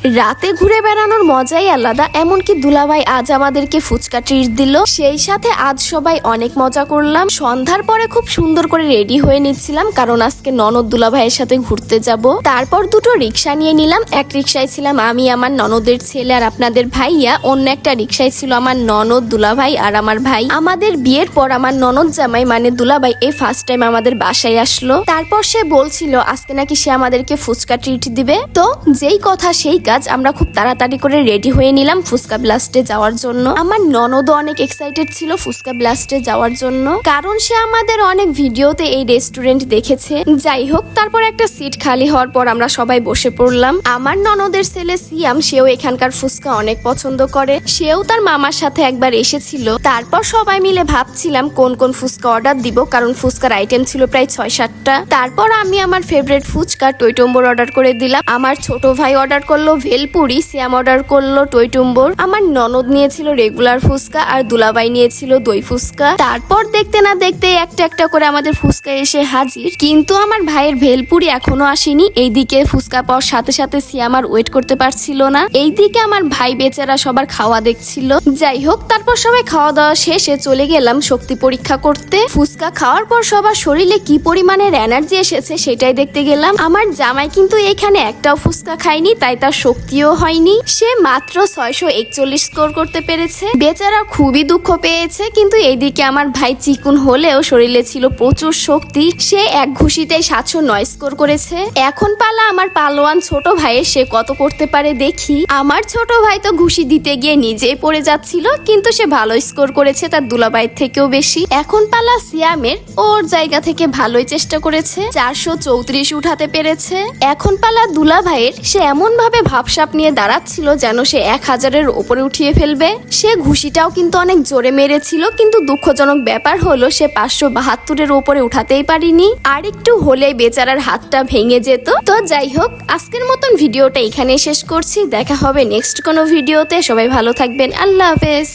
রাতে ঘুরে বেড়ানোর মজাই আলাদা। এমনকি দুলাভাই আজ আমাদেরকে ফুচকা ট্রিট দিল, সেই সাথে আজ সবাই অনেক মজা করলাম। সন্ধ্যার পরে খুব সুন্দর করে রেডি হয়ে নিচ্ছিলাম, কারণ আজকে ননদ দুলাভাইয়ের সাথে ঘুরতে যাব। তারপর দুটো রিক্সা নিয়ে নিলাম। এক রিক্সায় ছিলাম আমি, আমার ননদের ছেলে আর আপনাদের ভাইয়া। অন্য একটা রিক্সায় ছিল আমার ননদ, দুলাভাই আর আমার ভাই। আমাদের বিয়ের পর আমার ননদ জামাই মানে দুলাভাই এই ফার্স্ট টাইম আমাদের বাসায় আসলো। তারপর সে বলছিল আজকে নাকি সে আমাদেরকে ফুচকা ট্রিট দিবে। তো যেই কথা সেই কাজ, আমরা খুব তাড়াতাড়ি করে রেডি হয়ে নিলাম ফুচকা ব্লাস্টে যাওয়ার জন্য। আমার ননদও অনেক এক্সাইটেড ছিল ফুচকা ব্লাস্টে যাওয়ার জন্য, কারণ সে আমাদের অনেক ভিডিওতে এই রেস্টুরেন্ট দেখেছে। যাই হোক, তারপর একটা সিট খালি হওয়ার পর আমরা সবাই বসে পড়লাম। আমার ননদের ছেলে সিয়াম, সেও এখানকার ফুচকা অনেক পছন্দ করে। সেও তার মামার সাথে একবার এসেছিল। তারপর সবাই মিলে ভাবছিলাম কোন কোন ফুচকা অর্ডার দিব, কারণ ফুচকার আইটেম ছিল প্রায় 6-7টা। তারপর আমি আমার ফেভারিট ফুচকা টইটম্বর অর্ডার করে দিলাম। আমার ছোট ভাই অর্ডার করলো ভেলপুরি, সিয়াম অর্ডার করলো টইটম্বর। আমার ননদ নিয়েছিল রেগুলার ফুচকা আর দুলাভাই নিয়েছিল দই ফুচকা। তারপর দেখতে না দেখতে একটা একটা করে আমাদের ফুচকা এসে হাজির, কিন্তু আমার ভাইয়ের ভেলপুরি এখনো আসেনি। এইদিকে ফুচকা পাওয়ার সাথে সাথে সিয়াম আর ওয়েট করতে পারছিল না। এইদিকে আমার ভাই বেচারা সবার খাওয়া দেখছিল। যাই হোক, তারপর সবাই খাওয়া দাওয়া শেষে চলে গেলাম শক্তি পরীক্ষা করতে। ফুচকা খাওয়ার পর সবার শরীরে কি পরিমাণের এনার্জি এসেছে সেটাই দেখতে গেলাম। আমার জামাই কিন্তু এখানে একটাও ফুচকা খায়নি, তাই তার শক্তিও হয়নি। সে মাত্র 641 স্কোর করতে পেরেছে। বেচারা খুবই দুঃখ পেয়েছে। কিন্তু এইদিকে আমার ভাই চিকুন হলেও শরীরে ছিল প্রচুর শক্তি, সে এক ঘুষিতেই 709 স্কোর করেছে। এখন পালা আমার পালোয়ান ছোট ভাইয়ের, সে কত করতে পারে দেখি। আমার ছোট ভাই তো ঘুষি দিতে গিয়ে নিজেই পড়ে যাচ্ছিল, কিন্তু সে ভালো স্কোর করেছে, তার দুলাভাইয়ের থেকেও বেশি। এখন পালা সিয়ামের, ওর জায়গা থেকে ভালোই চেষ্টা করেছে, 434 উঠাতে পেরেছে। এখন পালা দুলাভাইয়ের, সে এমন ভাবে ভাবসাপ নিয়ে দাঁড়াচ্ছিল যেন সে 1000-এর উপরে উঠিয়ে ফেলবে। সে ঘুষিটাও কিন্তু অনেক জোরে মেরেছিল, কিন্তু দুঃখজনক ব্যাপার হলো সে 572-এর উপরে উঠাতেই পারিনি। আর একটু হলে বেচারার হাতটা ভেঙে যেত। তো যাই হোক, আজকের মতন ভিডিওটা এখানে শেষ করছি। দেখা হবে নেক্সট কোনো ভিডিওতে। সবাই ভালো থাকবেন। আল্লাহ হাফেজ।